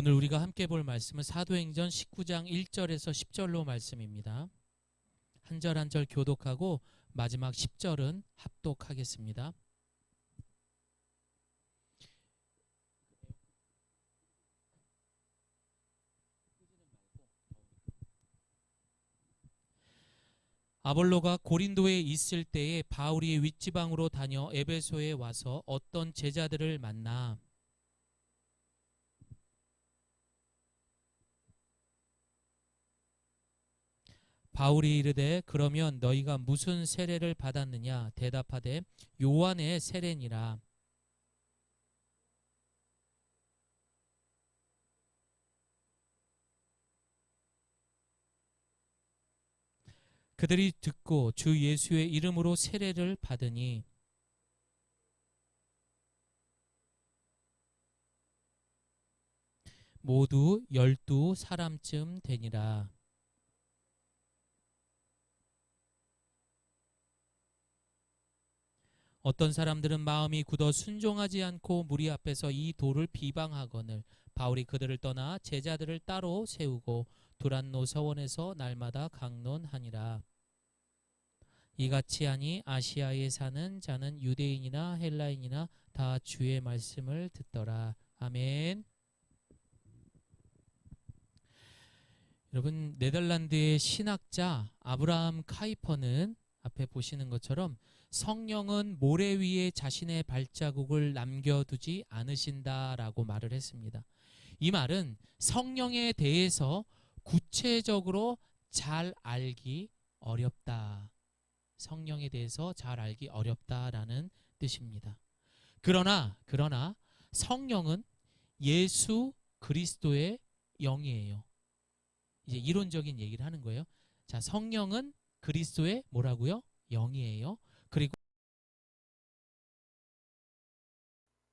오늘 우리가 함께 볼 말씀은 사도행전 19장 1절에서 10절로 말씀입니다. 한 절 한 절 교독하고 마지막 10절은 합독하겠습니다. 아볼로가 고린도에 있을 때에 바울이 윗지방으로 다녀 에베소에 와서 어떤 제자들을 만나 바울이 이르되 그러면 너희가 무슨 세례를 받았느냐 대답하되 요한의 세례니라. 그들이 듣고 주 예수의 이름으로 세례를 받으니 모두 12사람쯤 되니라. 어떤 사람들은 마음이 굳어 순종하지 않고 무리 앞에서 이 도를 비방하거늘 바울이 그들을 떠나 제자들을 따로 세우고 두란노 서원에서 날마다 강론하니라. 이같이 하니 아시아에 사는 자는 유대인이나 헬라인이나 다 주의 말씀을 듣더라. 아멘. 여러분, 네덜란드의 신학자 아브라함 카이퍼는 앞에 보시는 것처럼 성령은 모래 위에 자신의 발자국을 남겨두지 않으신다라고 말을 했습니다. 이 말은 성령에 대해서 구체적으로 잘 알기 어렵다. 성령에 대해서 잘 알기 어렵다라는 뜻입니다. 그러나 성령은 예수 그리스도의 영이에요. 이제 이론적인 얘기를 하는 거예요. 자, 성령은 그리스도의 뭐라고요? 영이에요. 그리고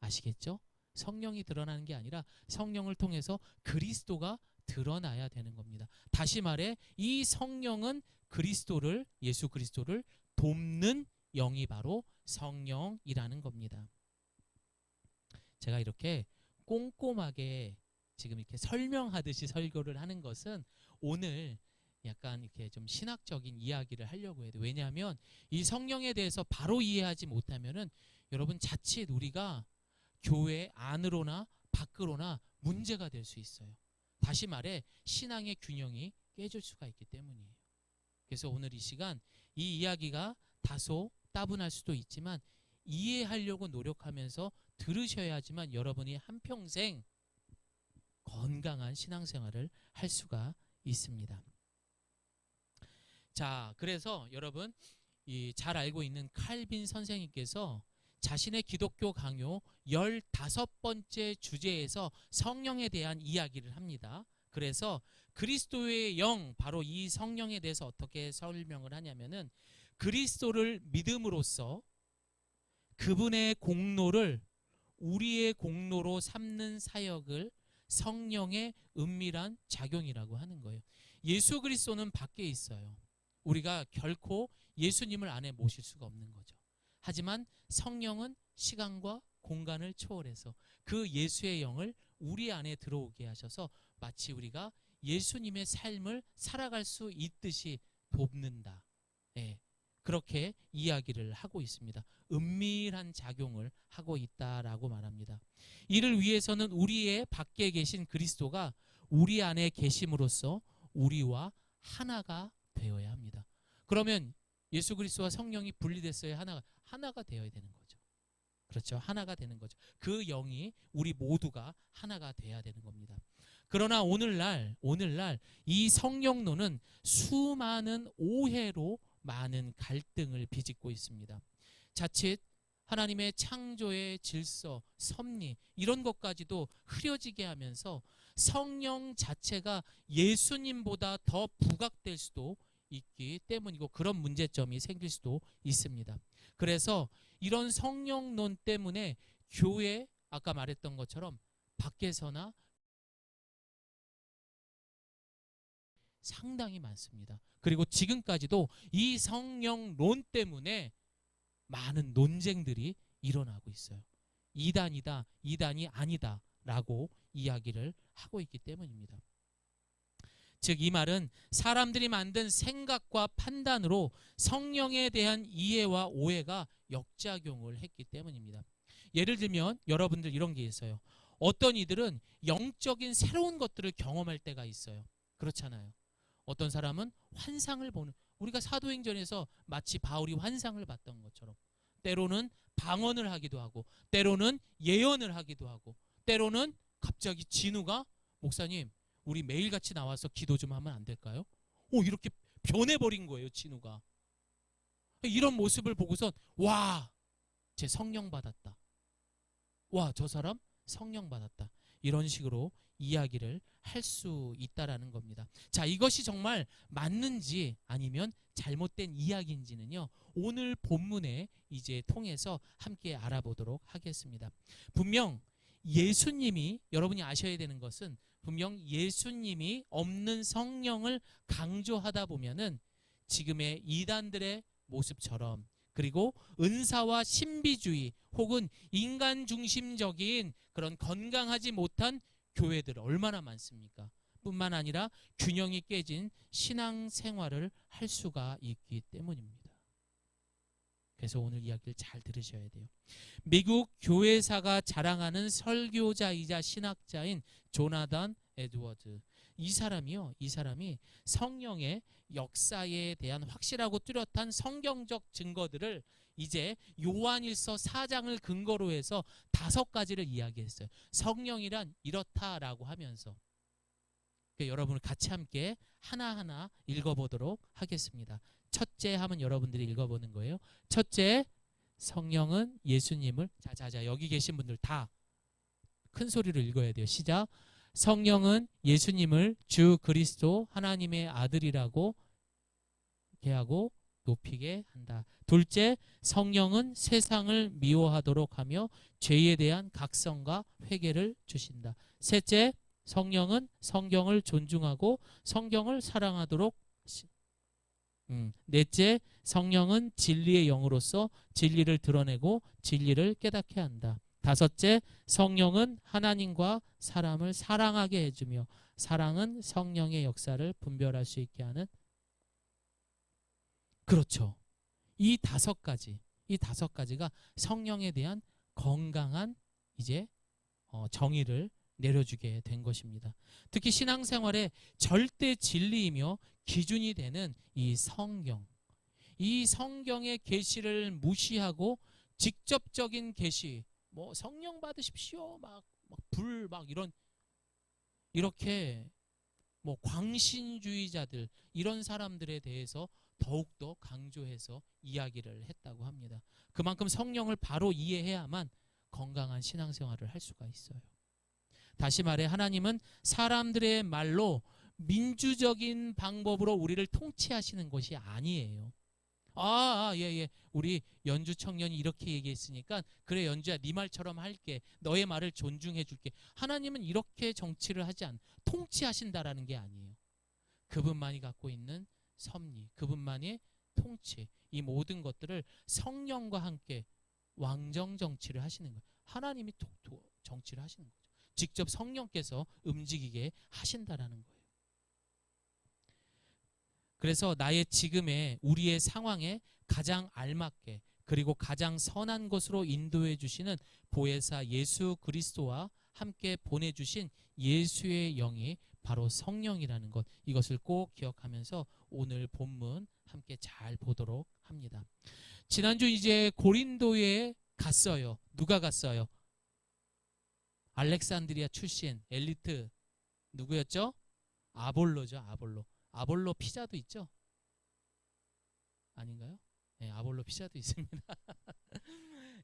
아시겠죠? 성령이 드러나는 게 아니라 성령을 통해서 그리스도가 드러나야 되는 겁니다. 다시 말해 이 성령은 그리스도를 예수 그리스도를 돕는 영이 바로 성령이라는 겁니다. 제가 이렇게 꼼꼼하게 지금 이렇게 설명하듯이 설교를 하는 것은 오늘 약간 이렇게 좀 신학적인 이야기를 하려고 해요. 왜냐하면 이 성령에 대해서 바로 이해하지 못하면은 여러분 자칫 우리가 교회 안으로나 밖으로나 문제가 될 수 있어요. 다시 말해 신앙의 균형이 깨질 수가 있기 때문이에요. 그래서 오늘 이 시간 이 이야기가 다소 따분할 수도 있지만 이해하려고 노력하면서 들으셔야지만 여러분이 한평생 건강한 신앙생활을 할 수가 있습니다. 자, 그래서 여러분 잘 알고 있는 칼빈 선생님께서 자신의 기독교 강요 15번째 주제에서 성령에 대한 이야기를 합니다. 그래서 그리스도의 영, 바로 이 성령에 대해서 어떻게 설명을 하냐면은 그리스도를 믿음으로써 그분의 공로를 우리의 공로로 삼는 사역을 성령의 은밀한 작용이라고 하는 거예요. 예수 그리스도는 밖에 있어요. 우리가 결코 예수님을 안에 모실 수가 없는 거죠. 하지만 성령은 시간과 공간을 초월해서 그 예수의 영을 우리 안에 들어오게 하셔서 마치 우리가 예수님의 삶을 살아갈 수 있듯이 돕는다. 예, 그렇게 이야기를 하고 있습니다. 은밀한 작용을 하고 있다라고 말합니다. 이를 위해서는 우리의 밖에 계신 그리스도가 우리 안에 계심으로써 우리와 하나가 되어야 합니다. 그러면 예수 그리스도와 성령이 분리됐어야 하나가 되어야 되는 거죠. 그렇죠. 하나가 되는 거죠. 그 영이 우리 모두가 하나가 돼야 되는 겁니다. 그러나 오늘날 이 성령론은 수많은 오해로 많은 갈등을 비집고 있습니다. 자칫 하나님의 창조의 질서, 섭리 이런 것까지도 흐려지게 하면서 성령 자체가 예수님보다 더 부각될 수도 있기 때문이고 그런 문제점이 생길 수도 있습니다. 그래서 이런 성령론 때문에 교회 아까 말했던 것처럼 밖에서나 상당히 많습니다. 그리고 지금까지도 이 성령론 때문에 많은 논쟁들이 일어나고 있어요. 이단이다, 이단이 아니다. 라고 이야기를 하고 있기 때문입니다. 즉 이 말은 사람들이 만든 생각과 판단으로 성령에 대한 이해와 오해가 역작용을 했기 때문입니다. 예를 들면 여러분들 이런 게 있어요. 어떤 이들은 영적인 새로운 것들을 경험할 때가 있어요. 그렇잖아요. 어떤 사람은 환상을 보는, 우리가 사도행전에서 마치 바울이 환상을 봤던 것처럼 때로는 방언을 하기도 하고 때로는 예언을 하기도 하고 때로는 갑자기 진우가 목사님 우리 매일같이 나와서 기도 좀 하면 안 될까요? 이렇게 변해버린 거예요. 진우가. 이런 모습을 보고선 와, 쟤 성령 받았다. 와, 저 사람 성령 받았다. 이런 식으로 이야기를 할 수 있다라는 겁니다. 자, 이것이 정말 맞는지 아니면 잘못된 이야기인지는요, 오늘 본문에 이제 통해서 함께 알아보도록 하겠습니다. 분명 예수님이, 여러분이 아셔야 되는 것은 분명 예수님이 없는 성령을 강조하다 보면은 지금의 이단들의 모습처럼, 그리고 은사와 신비주의 혹은 인간 중심적인 그런 건강하지 못한 교회들 얼마나 많습니까? 뿐만 아니라 균형이 깨진 신앙생활을 할 수가 있기 때문입니다. 그래서 오늘 이야기를 잘 들으셔야 돼요. 미국 교회사가 자랑하는 설교자이자 신학자인 조나단 에드워드, 이 사람이 성령의 역사에 대한 확실하고 뚜렷한 성경적 증거들을 이제 요한일서 4장을 근거로 해서 5가지를 이야기했어요. 성령이란 이렇다라고 하면서 여러분을 같이 함께 하나하나 읽어보도록 하겠습니다. 첫째 하면 여러분들이 읽어보는 거예요. 첫째, 성령은 예수님을, 자 여기 계신 분들 다 큰 소리로 읽어야 돼요. 시작. 성령은 예수님을 주 그리스도 하나님의 아들이라고 하고 높이게 한다. 둘째, 성령은 세상을 미워하도록 하며 죄에 대한 각성과 회개를 주신다. 셋째, 성령은 성경을 존중하고 성경을 사랑하도록. 넷째, 성령은 진리의 영으로서 진리를 드러내고 진리를 깨닫게 한다. 다섯째, 성령은 하나님과 사람을 사랑하게 해주며 사랑은 성령의 역사를 분별할 수 있게 하는. 그렇죠. 이 5가지가 성령에 대한 건강한 이제 정의를 내려주게 된 것입니다. 특히 신앙생활의 절대 진리이며 기준이 되는 이 성경의 계시를 무시하고 직접적인 계시, 뭐 성령 받으십시오, 불 이렇게 뭐 광신주의자들, 이런 사람들에 대해서 더욱더 강조해서 이야기를 했다고 합니다. 그만큼 성령을 바로 이해해야만 건강한 신앙생활을 할 수가 있어요. 다시 말해 하나님은 사람들의 말로 민주적인 방법으로 우리를 통치하시는 것이 아니에요. 예. 우리 연주 청년이 이렇게 얘기했으니까 그래 연주야, 네 말처럼 할게. 너의 말을 존중해 줄게. 하나님은 이렇게 정치를 하지 통치하신다라는 게 아니에요. 그분만이 갖고 있는 섭리, 그분만의 통치, 이 모든 것들을 성령과 함께 왕정 정치를 하시는 거예요. 하나님이 정치를 하시는 거죠. 직접 성령께서 움직이게 하신다라는 거예요. 그래서 나의 지금의 우리의 상황에 가장 알맞게 그리고 가장 선한 것으로 인도해 주시는 보혜사 예수 그리스도와 함께 보내주신 예수의 영이 바로 성령이라는 것, 이것을 꼭 기억하면서 오늘 본문 함께 잘 보도록 합니다. 지난주 이제 고린도에 갔어요. 누가 갔어요? 알렉산드리아 출신 엘리트 누구였죠? 아볼로죠. 아볼로 피자도 있죠? 아닌가요? 네, 아볼로 피자도 있습니다.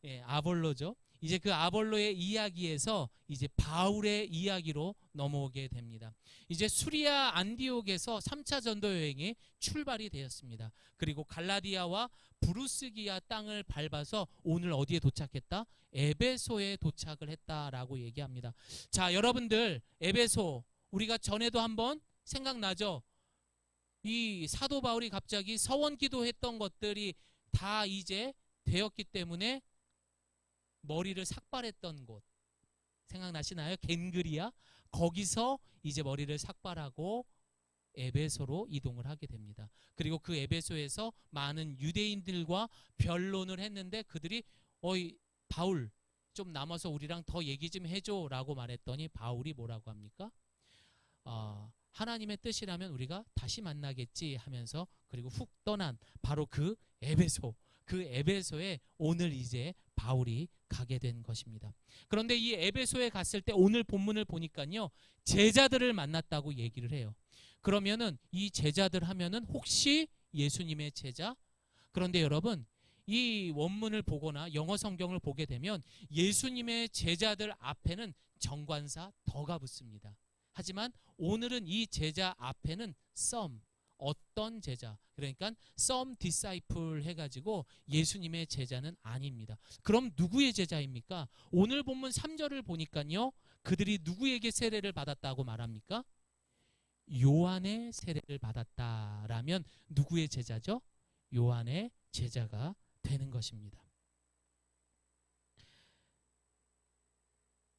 예, 아볼로죠. 이제 그 아볼로의 이야기에서 이제 바울의 이야기로 넘어오게 됩니다. 이제 수리아 안디옥에서 3차 전도 여행이 출발이 되었습니다. 그리고 갈라디아와 부르스기아 땅을 밟아서 오늘 어디에 도착했다? 에베소에 도착을 했다라고 얘기합니다. 자, 여러분들 에베소 우리가 전에도 한번 생각나죠? 이 사도 바울이 갑자기 서원 기도했던 것들이 다 이제 되었기 때문에 머리를 삭발했던 곳, 생각나시나요? 겐그리아. 거기서 이제 머리를 삭발하고 에베소로 이동을 하게 됩니다. 그리고 그 에베소에서 많은 유대인들과 변론을 했는데 그들이 어이 바울 좀 남아서 우리랑 더 얘기 좀 해줘 라고 말했더니 바울이 뭐라고 합니까? 하나님의 뜻이라면 우리가 다시 만나겠지 하면서 그리고 훅 떠난 바로 그 에베소에 오늘 이제 바울이 가게 된 것입니다. 그런데 이 에베소에 갔을 때 오늘 본문을 보니까요, 제자들을 만났다고 얘기를 해요. 그러면은 이 제자들 하면은 혹시 예수님의 제자? 그런데 여러분, 이 원문을 보거나 영어 성경을 보게 되면 예수님의 제자들 앞에는 정관사 더가 붙습니다. 하지만 오늘은 이 제자 앞에는 some, 어떤 제자, 그러니까 some disciple 해가지고 예수님의 제자는 아닙니다. 그럼 누구의 제자입니까? 오늘 본문 3절을 보니까요, 그들이 누구에게 세례를 받았다고 말합니까? 요한의 세례를 받았다라면 누구의 제자죠? 요한의 제자가 되는 것입니다.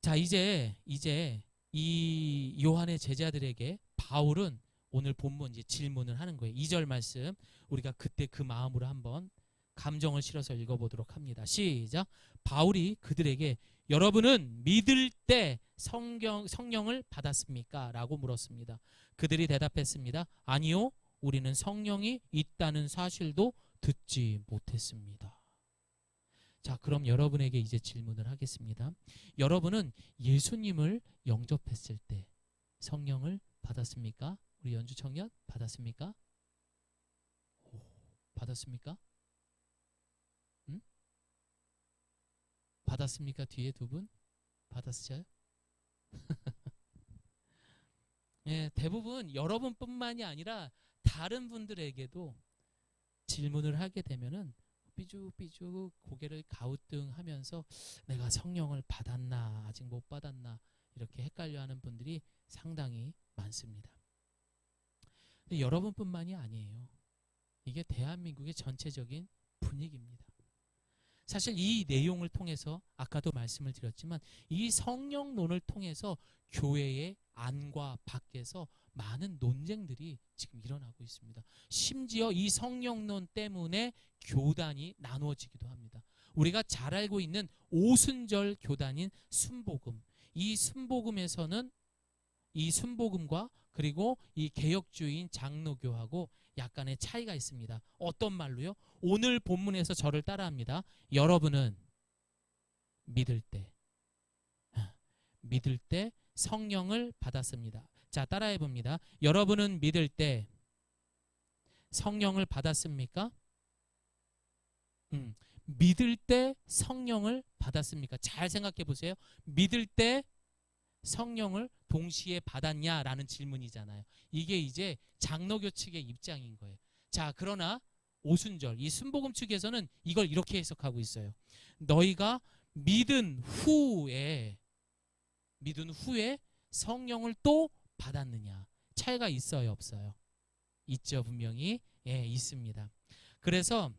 자, 이제 이 요한의 제자들에게 바울은 오늘 본문 이제 질문을 하는 거예요. 2절 말씀 우리가 그때 그 마음으로 한번 감정을 실어서 읽어보도록 합니다. 시작. 바울이 그들에게 여러분은 믿을 때 성령을 받았습니까? 라고 물었습니다. 그들이 대답했습니다. 아니요, 우리는 성령이 있다는 사실도 듣지 못했습니다. 자, 그럼 여러분에게 이제 질문을 하겠습니다. 여러분은 예수님을 영접했을 때 성령을 받았습니까? 우리 연주 청년 받았습니까? 받았습니까? 응? 받았습니까? 뒤에 두 분 받았어요? 예, 대부분 여러분뿐만이 아니라 다른 분들에게도 질문을 하게 되면은 삐죽삐죽 고개를 가우뚱하면서 내가 성령을 받았나 아직 못 받았나 이렇게 헷갈려하는 분들이 상당히 많습니다. 근데 여러분뿐만이 아니에요. 이게 대한민국의 전체적인 분위기입니다. 사실 이 내용을 통해서 아까도 말씀을 드렸지만 이 성령론을 통해서 교회의 안과 밖에서 많은 논쟁들이 지금 일어나고 있습니다. 심지어 이 성령론 때문에 교단이 나누어지기도 합니다. 우리가 잘 알고 있는 오순절 교단인 순복음, 이 순복음에서는 이 순복음과 그리고 이 개혁주의인 장로교하고 약간의 차이가 있습니다. 어떤 말로요? 오늘 본문에서 저를 따라합니다. 여러분은 믿을 때 성령을 받았습니다. 자, 따라해 봅니다. 여러분은 믿을 때 성령을 받았습니까? 믿을 때 성령을 받았습니까? 잘 생각해 보세요. 믿을 때 성령을 동시에 받았냐라는 질문이잖아요. 이게 이제 장로교 측의 입장인 거예요. 자, 그러나 오순절 이 순복음 측에서는 이걸 이렇게 해석하고 있어요. 너희가 믿은 후에 성령을 또 받았느냐? 차이가 있어요, 없어요? 있죠, 분명히. 예, 있습니다. 그래서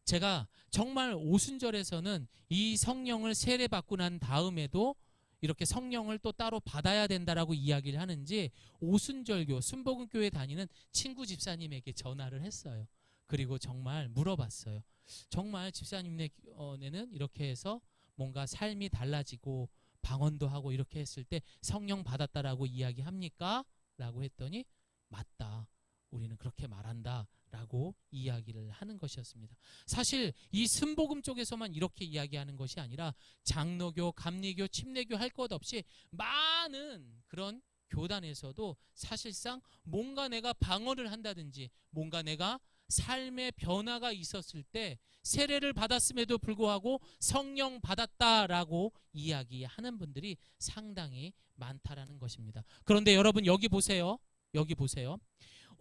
제가 정말 오순절에서는 이 성령을 세례받고 난 다음에도 이렇게 성령을 또 따로 받아야 된다라고 이야기를 하는지 오순절교 순복음교회 다니는 친구 집사님에게 전화를 했어요. 그리고 정말 물어봤어요. 정말 집사님네는 이렇게 해서 뭔가 삶이 달라지고 방언도 하고 이렇게 했을 때 성령 받았다라고 이야기합니까? 라고 했더니 맞다. 우리는 그렇게 말한다. 라고 이야기를 하는 것이었습니다. 사실 이 순복음 쪽에서만 이렇게 이야기하는 것이 아니라 장로교, 감리교, 침례교 할 것 없이 많은 그런 교단에서도 사실상 뭔가 내가 방언을 한다든지 뭔가 내가 삶의 변화가 있었을 때 세례를 받았음에도 불구하고 성령 받았다라고 이야기하는 분들이 상당히 많다라는 것입니다. 그런데 여러분 여기 보세요.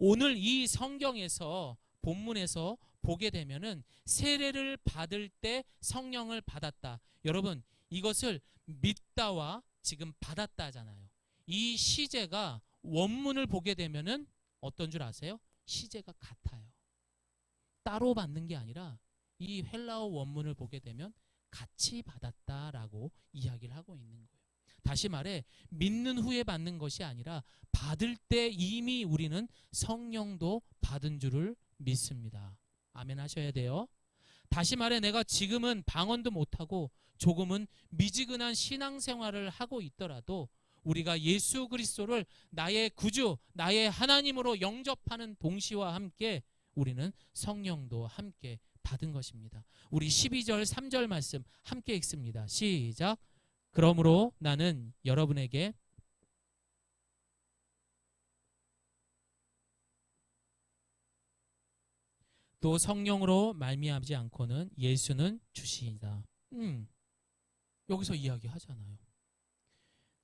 오늘 이 성경에서 본문에서 보게 되면은 세례를 받을 때 성령을 받았다. 여러분 이것을 믿다와 지금 받았다잖아요. 이 시제가 원문을 보게 되면은 어떤 줄 아세요? 시제가 같아요. 따로 받는 게 아니라 이 헬라어 원문을 보게 되면 같이 받았다라고 이야기를 하고 있는 거예요. 다시 말해 믿는 후에 받는 것이 아니라 받을 때 이미 우리는 성령도 받은 줄을 믿습니다. 아멘 하셔야 돼요. 다시 말해 내가 지금은 방언도 못하고 조금은 미지근한 신앙생활을 하고 있더라도 우리가 예수 그리스도를 나의 구주, 나의 하나님으로 영접하는 동시와 함께 우리는 성령도 함께 받은 것입니다. 우리 12절 3절 말씀 함께 읽습니다. 시작. 그러므로 나는 여러분에게 또 성령으로 말미암지 않고는 예수는 주시이다. 여기서 이야기하잖아요.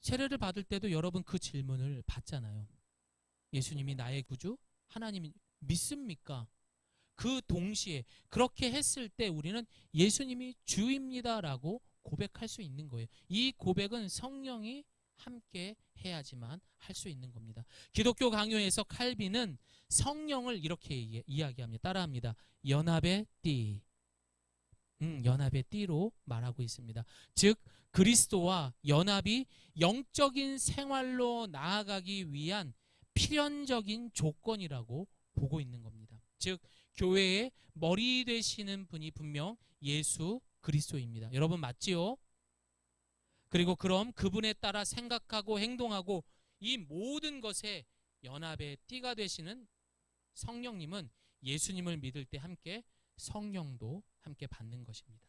세례를 받을 때도 여러분 그 질문을 받잖아요. 예수님이 나의 구주, 하나님이 믿습니까? 그 동시에 그렇게 했을 때 우리는 예수님이 주입니다라고 고백할 수 있는 거예요. 이 고백은 성령이 함께 해야지만 할 수 있는 겁니다. 기독교 강요에서 칼빈은 성령을 이렇게 이야기합니다. 따라합니다. 연합의 띠. 연합의 띠로 말하고 있습니다. 즉 그리스도와 연합이 영적인 생활로 나아가기 위한 필연적인 조건이라고 보고 있는 겁니다. 즉 교회의 머리 되시는 분이 분명 예수 그리스도입니다. 여러분 맞지요? 그리고 그럼 그분에 따라 생각하고 행동하고 이 모든 것에 연합의 띠가 되시는 성령님은 예수님을 믿을 때 함께 성령도 함께 받는 것입니다.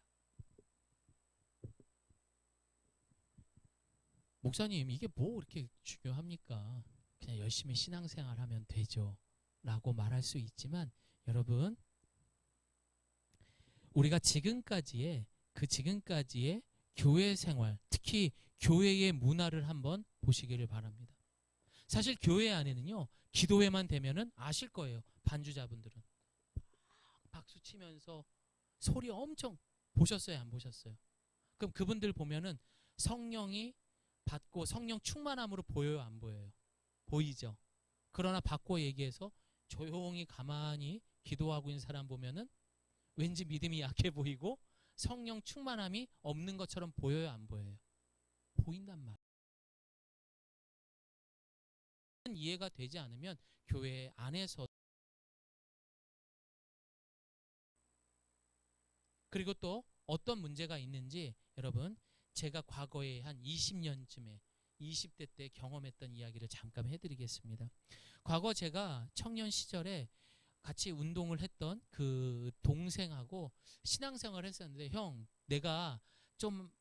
목사님 이게 뭐 그렇게 중요합니까? 그냥 열심히 신앙생활하면 되죠 라고 말할 수 있지만 여러분 우리가 지금까지의 교회 생활, 특히 교회의 문화를 한번 보시기를 바랍니다. 사실 교회 안에는요 기도회만 되면은 아실 거예요. 반주자분들은 박수 치면서 소리 엄청 보셨어요 안 보셨어요? 그럼 그분들 보면은 성령이 받고 성령 충만함으로 보여요 안 보여요? 보이죠. 그러나 받고 얘기해서 조용히 가만히 기도하고 있는 사람 보면은 왠지 믿음이 약해 보이고 성령 충만함이 없는 것처럼 보여요 안 보여요? 보인단 말이에요. 이해가 되지 않으면 교회 안에서 그리고 또 어떤 문제가 있는지 여러분 제가 과거에 한 20년쯤에 20대 때 경험했던 이야기를 잠깐 해드리겠습니다. 과거 제가 청년 시절에 같이 운동을 했던 그 동생하고 신앙생활을 했었는데 형 내가 좀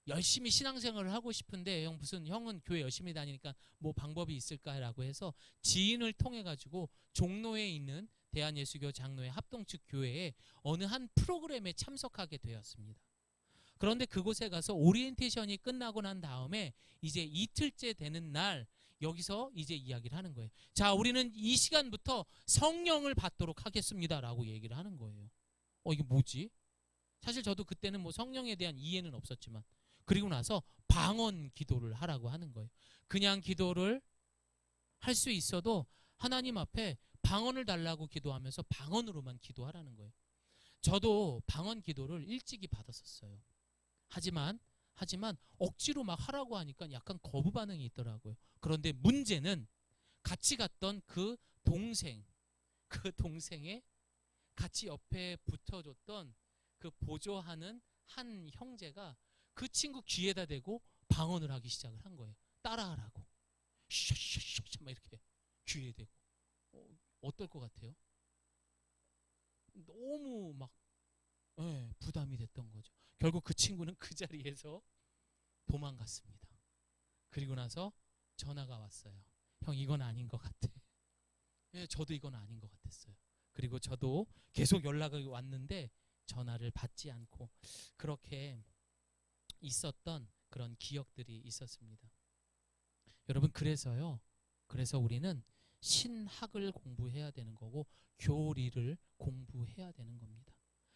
열심히 신앙생활을 하고 싶은데 형은 교회 열심히 다니니까 뭐 방법이 있을까라고 해서 지인을 통해 가지고 종로에 있는 대한예수교 장로회 합동측 교회에 어느 한 프로그램에 참석하게 되었습니다. 그런데 그곳에 가서 오리엔테이션이 끝나고 난 다음에 이제 이틀째 되는 날 여기서 이제 이야기를 하는 거예요. 자, 우리는 이 시간부터 성령을 받도록 하겠습니다라고 얘기를 하는 거예요. 이게 뭐지? 사실 저도 그때는 뭐 성령에 대한 이해는 없었지만 그리고 나서 방언 기도를 하라고 하는 거예요. 그냥 기도를 할 수 있어도 하나님 앞에 방언을 달라고 기도하면서 방언으로만 기도하라는 거예요. 저도 방언 기도를 일찍이 받았었어요. 하지만 억지로 막 하라고 하니까 약간 거부 반응이 있더라고요. 그런데 문제는 같이 갔던 그 동생의 같이 옆에 붙어줬던 그 보조하는 한 형제가 그 친구 귀에다 대고 방언을 하기 시작을 한 거예요. 따라하라고. 샤샤샤 막 이렇게 귀에 대고. 어떨 것 같아요? 너무 막 부담이 됐던 거죠. 결국 그 친구는 그 자리에서 도망갔습니다. 그리고 나서 전화가 왔어요. 형 이건 아닌 것 같아. 저도 이건 아닌 것 같았어요. 그리고 저도 계속 연락이 왔는데 전화를 받지 않고 그렇게 있었던 그런 기억들이 있었습니다. 여러분 그래서 우리는 신학을 공부해야 되는 거고 교리를 공부해야 되는 겁니다.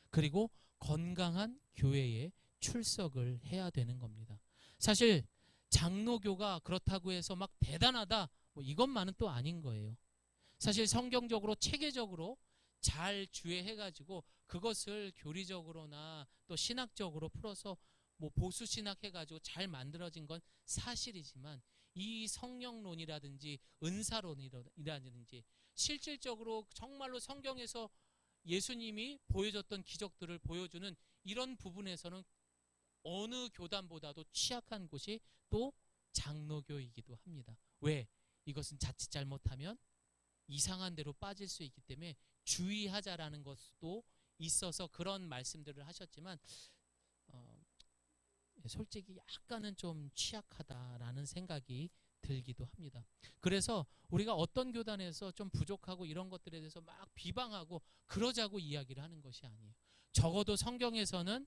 그리고 건강한 교회에 출석을 해야 되는 겁니다. 사실 장로교가 그렇다고 해서 막 대단하다 뭐 이것만은 또 아닌 거예요. 사실 성경적으로 체계적으로 잘 주의해가지고 그것을 교리적으로나 또 신학적으로 풀어서 뭐 보수 신학 해가지고 잘 만들어진 건 사실이지만 이 성령론이라든지 은사론이라든지 실질적으로 정말로 성경에서 예수님이 보여줬던 기적들을 보여주는 이런 부분에서는 어느 교단보다도 취약한 곳이 또 장로교이기도 합니다. 왜? 이것은 자칫 잘못하면 이상한 데로 빠질 수 있기 때문에 주의하자라는 것도 있어서 그런 말씀들을 하셨지만 솔직히 약간은 좀 취약하다라는 생각이 들기도 합니다. 그래서 우리가 어떤 교단에서 좀 부족하고 이런 것들에 대해서 막 비방하고 그러자고 이야기를 하는 것이 아니에요. 적어도 성경에서는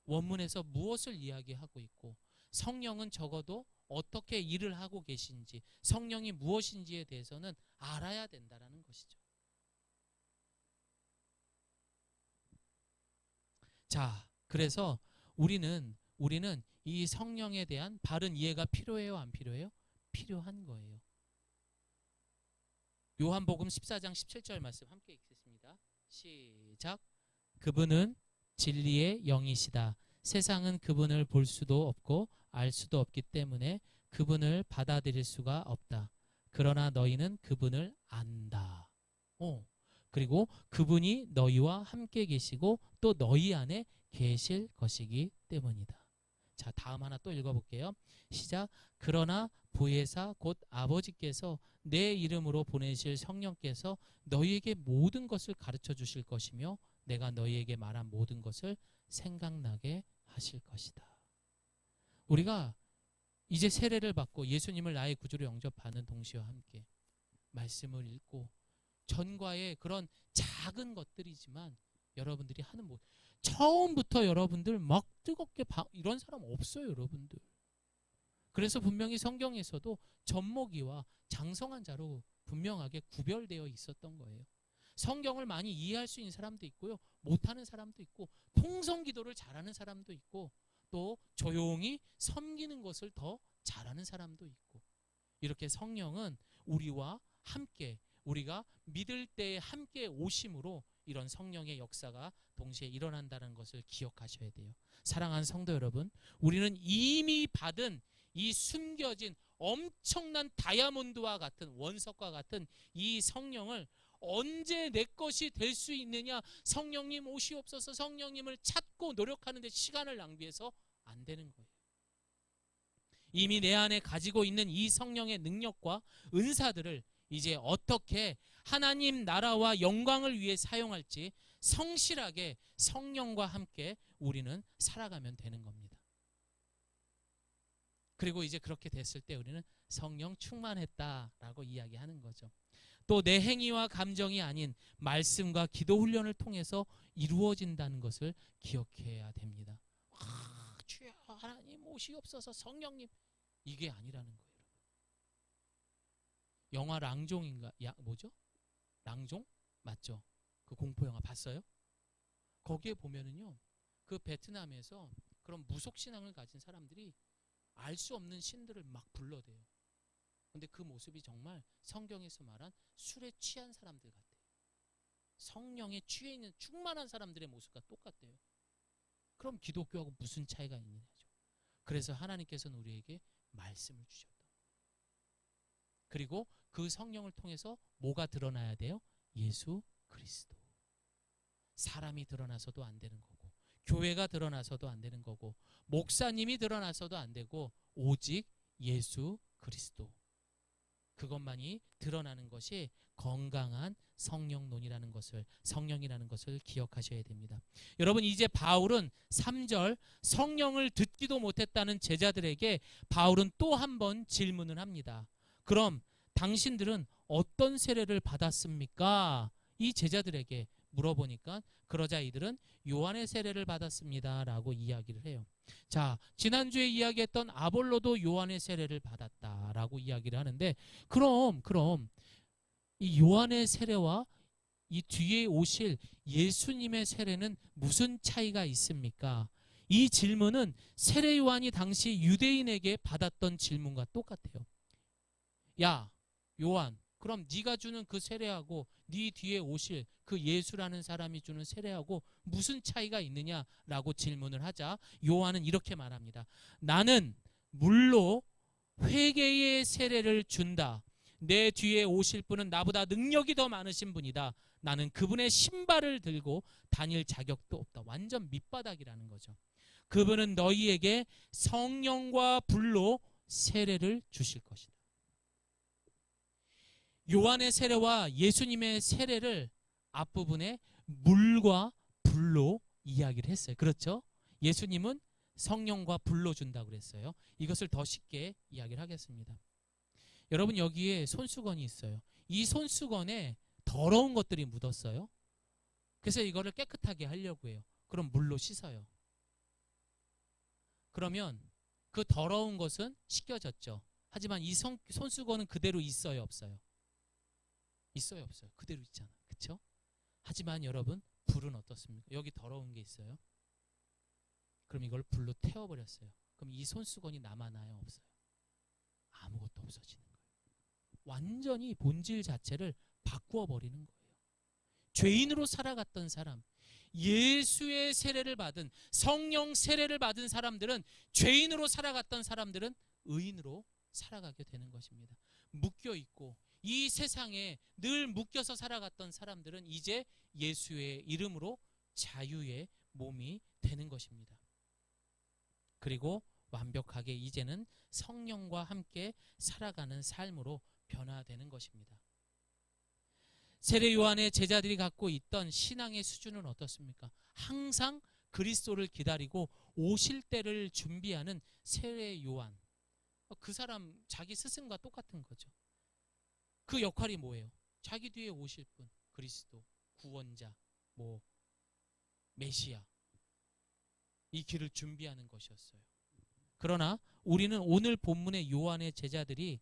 원문에서 무엇을 이야기하고 있고 성령은 적어도 어떻게 일을 하고 계신지 성령이 무엇인지에 대해서는 알아야 된다라는 것이죠. 자, 그래서 우리는 이 성령에 대한 바른 이해가 필요해요, 안 필요해요? 필요한 거예요. 요한복음 14장 17절 말씀 함께 읽겠습니다. 시작. 그분은 진리의 영이시다. 세상은 그분을 볼 수도 없고 알 수도 없기 때문에 그분을 받아들일 수가 없다. 그러나 너희는 그분을 안다. 그리고 그분이 너희와 함께 계시고 또 너희 안에 계실 것이기 때문이다. 자, 다음 하나 또 읽어볼게요. 시작. 그러나 보혜사 곧 아버지께서 내 이름으로 보내실 성령께서 너희에게 모든 것을 가르쳐 주실 것이며 내가 너희에게 말한 모든 것을 생각나게 하실 것이다. 우리가 이제 세례를 받고 예수님을 나의 구주로 영접하는 동시와 함께 말씀을 읽고 전과의 그런 작은 것들이지만 여러분들이 하는 뭐 처음부터 여러분들 막 뜨겁게 이런 사람 없어요, 여러분들. 그래서 분명히 성경에서도 젖먹이와 장성한 자로 분명하게 구별되어 있었던 거예요. 성경을 많이 이해할 수 있는 사람도 있고요, 못하는 사람도 있고, 통성기도를 잘하는 사람도 있고, 또 조용히 섬기는 것을 더 잘하는 사람도 있고, 이렇게 성령은 우리와 함께 우리가 믿을 때 함께 오심으로 이런 성령의 역사가 동시에 일어난다는 것을 기억하셔야 돼요. 사랑하는 성도 여러분, 우리는 이미 받은 이 숨겨진 엄청난 다이아몬드와 같은 원석과 같은 이 성령을 언제 내 것이 될 수 있느냐, 성령님 오시옵소서, 성령님을 찾고 노력하는데 시간을 낭비해서 안 되는 거예요. 이미 내 안에 가지고 있는 이 성령의 능력과 은사들을 이제 어떻게 하나님 나라와 영광을 위해 사용할지 성실하게 성령과 함께 우리는 살아가면 되는 겁니다. 그리고 이제 그렇게 됐을 때 우리는 성령 충만했다라고 이야기하는 거죠. 또 내 행위와 감정이 아닌 말씀과 기도 훈련을 통해서 이루어진다는 것을 기억해야 됩니다. 주여 하나님 오시옵소서, 성령님, 이게 아니라는 거예요. 영화 랑종인가? 뭐죠? 랑종? 맞죠? 그 공포 영화 봤어요? 거기에 보면은요, 그 베트남에서 그런 무속 신앙을 가진 사람들이 알 수 없는 신들을 막 불러대요. 근데 그 모습이 정말 성경에서 말한 술에 취한 사람들 같아요. 성령에 취해 있는 충만한 사람들의 모습과 똑같대요. 그럼 기독교하고 무슨 차이가 있느냐죠. 그래서 하나님께서는 우리에게 말씀을 주셨다. 그리고 그 성령을 통해서 뭐가 드러나야 돼요? 예수 그리스도. 사람이 드러나서도 안 되는 거고, 교회가 드러나서도 안 되는 거고, 목사님이 드러나서도 안 되고, 오직 예수 그리스도. 그것만이 드러나는 것이 건강한 성령론이라는 것을, 성령이라는 것을 기억하셔야 됩니다. 여러분, 이제 바울은 3절 성령을 듣지도 못했다는 제자들에게 바울은 또 한 번 질문을 합니다. 그럼 당신들은 어떤 세례를 받았습니까? 이 제자들에게 물어보니까 그러자 이들은 요한의 세례를 받았습니다 라고 이야기를 해요. 자, 지난주에 이야기했던 아볼로도 요한의 세례를 받았다라고 이야기를 하는데, 그럼 이 요한의 세례와 이 뒤에 오실 예수님의 세례는 무슨 차이가 있습니까? 이 질문은 세례 요한이 당시 유대인에게 받았던 질문과 똑같아요. 야, 요한, 그럼 네가 주는 그 세례하고 네 뒤에 오실 그 예수라는 사람이 주는 세례하고 무슨 차이가 있느냐라고 질문을 하자 요한은 이렇게 말합니다. 나는 물로 회개의 세례를 준다. 내 뒤에 오실 분은 나보다 능력이 더 많으신 분이다. 나는 그분의 신발을 들고 다닐 자격도 없다. 완전 밑바닥이라는 거죠. 그분은 너희에게 성령과 불로 세례를 주실 것이다. 요한의 세례와 예수님의 세례를 앞부분에 물과 불로 이야기를 했어요. 그렇죠? 예수님은 성령과 불로 준다고 그랬어요. 이것을 더 쉽게 이야기를 하겠습니다. 여러분, 여기에 손수건이 있어요. 이 손수건에 더러운 것들이 묻었어요. 그래서 이거를 깨끗하게 하려고 해요. 그럼 물로 씻어요. 그러면 그 더러운 것은 씻겨졌죠. 하지만 이 손수건은 그대로 있어요, 없어요? 있어요, 없어요? 그대로 있잖아. 그렇죠? 하지만 여러분, 불은 어떻습니까? 여기 더러운 게 있어요. 그럼 이걸 불로 태워버렸어요. 그럼 이 손수건이 남아나요, 없어요? 아무것도 없어지는 거예요. 완전히 본질 자체를 바꾸어 버리는 거예요. 죄인으로 살아갔던 사람, 예수의 세례를 받은, 성령 세례를 받은 사람들은, 죄인으로 살아갔던 사람들은 의인으로 살아가게 되는 것입니다. 묶여 있고 이 세상에 늘 묶여서 살아갔던 사람들은 이제 예수의 이름으로 자유의 몸이 되는 것입니다. 그리고 완벽하게 이제는 성령과 함께 살아가는 삶으로 변화되는 것입니다. 세례 요한의 제자들이 갖고 있던 신앙의 수준은 어떻습니까? 항상 그리스도를 기다리고 오실 때를 준비하는 세례 요한. 그 사람 자기 스승과 똑같은 거죠. 그 역할이 뭐예요? 자기 뒤에 오실 분, 그리스도, 구원자, 메시아, 이 길을 준비하는 것이었어요. 그러나 우리는 오늘 본문의 요한의 제자들이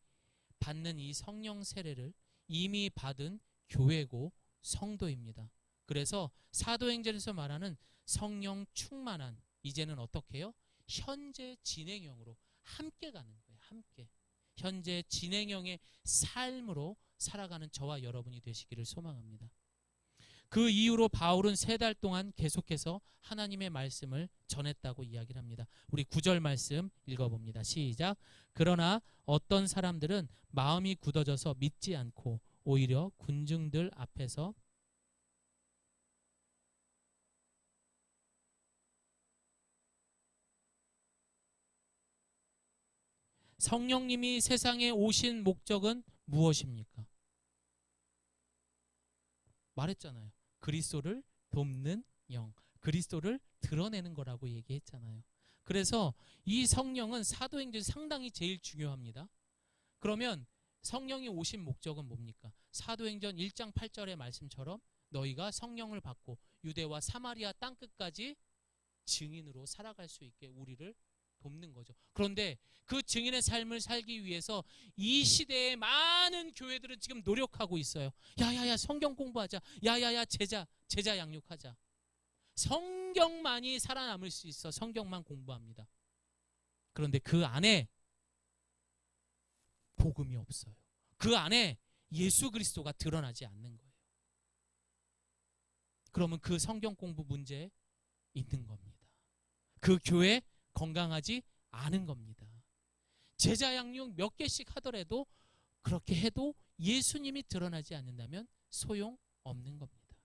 받는 이 성령 세례를 이미 받은 교회고 성도입니다. 그래서 사도행전에서 말하는 성령 충만한, 이제는 어떻게 해요? 현재 진행형으로 함께 가는 거예요. 함께. 현재 진행형의 삶으로 살아가는 저와 여러분이 되시기를 소망합니다. 그 이후로 바울은 3달 동안 계속해서 하나님의 말씀을 전했다고 이야기를 합니다. 우리 9절 말씀 읽어봅니다. 시작. 그러나 어떤 사람들은 마음이 굳어져서 믿지 않고 오히려 군중들 앞에서 성령님이 세상에 오신 목적은 무엇입니까? 말했잖아요. 그리스도를 돕는 영, 그리스도를 드러내는 거라고 얘기했잖아요. 그래서 이 성령은 사도행전 상당히 제일 중요합니다. 그러면 성령이 오신 목적은 뭡니까? 사도행전 1장 8절의 말씀처럼 너희가 성령을 받고 유대와 사마리아 땅끝까지 증인으로 살아갈 수 있게 우리를 돕는 거죠. 그런데 그 증인의 삶을 살기 위해서 이 시대의 많은 교회들은 지금 노력하고 있어요. 야야야 성경 공부하자. 야야야 제자 양육하자. 성경만이 살아남을 수 있어. 성경만 공부합니다. 그런데 그 안에 복음이 없어요. 그 안에 예수 그리스도가 드러나지 않는 거예요. 그러면 그 성경 공부 문제 있는 겁니다. 그 교회 건강하지 않은 겁니다. 제자 양육 몇 개씩 하더라도 그렇게 해도 예수님이 드러나지 않는다면 소용없는 겁니다.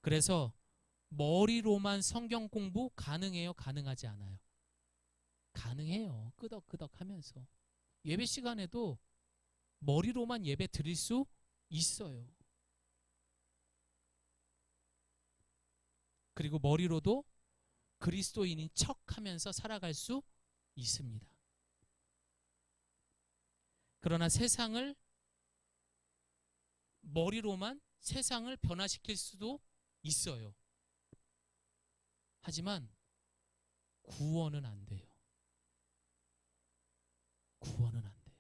그래서 머리로만 성경 공부 가능해요? 가능하지 않아요? 가능해요. 끄덕끄덕 하면서. 예배 시간에도 머리로만 예배 드릴 수 있어요. 그리고 머리로도 그리스도인인 척하면서 살아갈 수 있습니다. 그러나 머리로만 세상을 변화시킬 수도 있어요. 하지만 구원은 안 돼요. 구원은 안 돼요.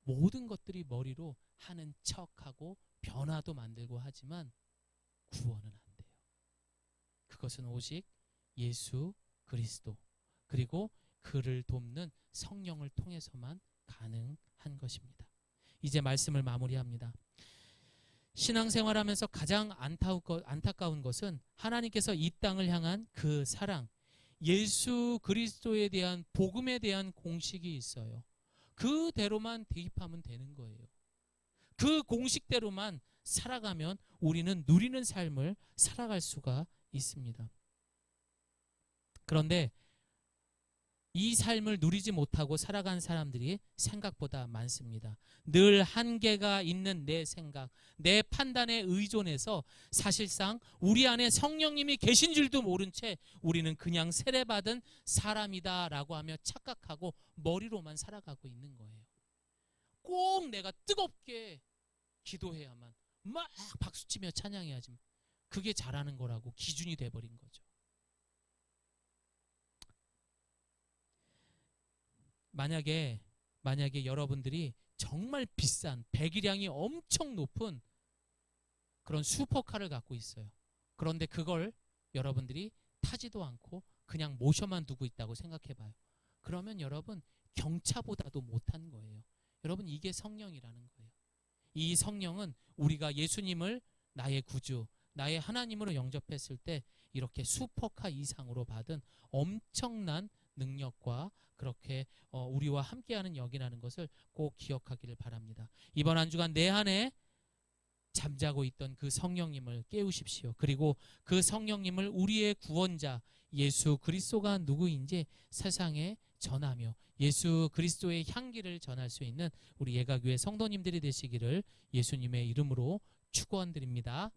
모든 것들이 머리로 하는 척하고 변화도 만들고 하지만 구원은 안 돼요. 그것은 오직 예수 그리스도 그리고 그를 돕는 성령을 통해서만 가능한 것입니다. 이제 말씀을 마무리합니다. 신앙생활하면서 가장 안타까운 것은 하나님께서 이 땅을 향한 그 사랑, 예수 그리스도에 대한 복음에 대한 공식이 있어요. 그대로만 대입하면 되는 거예요. 그 공식대로만 살아가면 우리는 누리는 삶을 살아갈 수가 있습니다. 그런데 이 삶을 누리지 못하고 살아간 사람들이 생각보다 많습니다. 늘 한계가 있는 내 생각, 내 판단에 의존해서 사실상 우리 안에 성령님이 계신 줄도 모른 채 우리는 그냥 세례받은 사람이다라고 하며 착각하고 머리로만 살아가고 있는 거예요. 꼭 내가 뜨겁게 기도해야만, 막 박수치며 찬양해야지만, 그게 잘하는 거라고 기준이 돼버린 거죠. 만약에 여러분들이 정말 비싼 배기량이 엄청 높은 그런 슈퍼카를 갖고 있어요. 그런데 그걸 여러분들이 타지도 않고 그냥 모셔만 두고 있다고 생각해봐요. 그러면 여러분 경차보다도 못한 거예요. 여러분 이게 성령이라는 거예요. 이 성령은 우리가 예수님을 나의 구주, 나의 하나님으로 영접했을 때 이렇게 슈퍼카 이상으로 받은 엄청난 능력과 그렇게 우리와 함께하는 영이라는 것을 꼭 기억하기를 바랍니다. 이번 한 주간 내 안에 잠자고 있던 그 성령님을 깨우십시오. 그리고 그 성령님을 우리의 구원자 예수 그리스도가 누구인지 세상에 전하며 예수 그리스도의 향기를 전할 수 있는 우리 예가교회 성도님들이 되시기를 예수님의 이름으로 축원드립니다.